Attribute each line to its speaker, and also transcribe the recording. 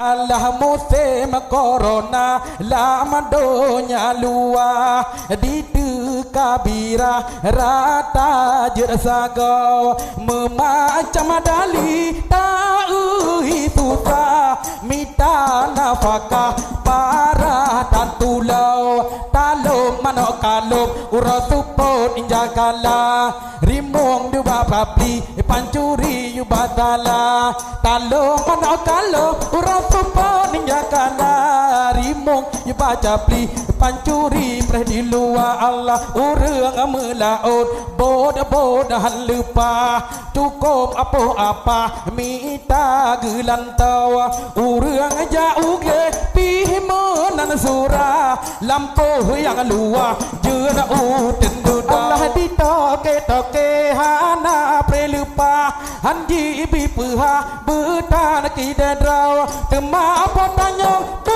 Speaker 1: Allah musim corona lama donya luar di kabira rata jersagau memacam dali taui susah mita nafkah para tantulau talum manok kalum urasuput injakala rimong duba papli pancuri yubatala talum manok kalum urasuput injakala rimong yubacapli pancuri preh di luar Allah urang melaut bodoh-bodohan lupa cukup apa-apa minta gelantau urang jauh ke pihimunan surah lampu yang luar jena uten duda Allah ditoke-toke hana prelupa hanji ibi puha betan kidadrau tema potanyong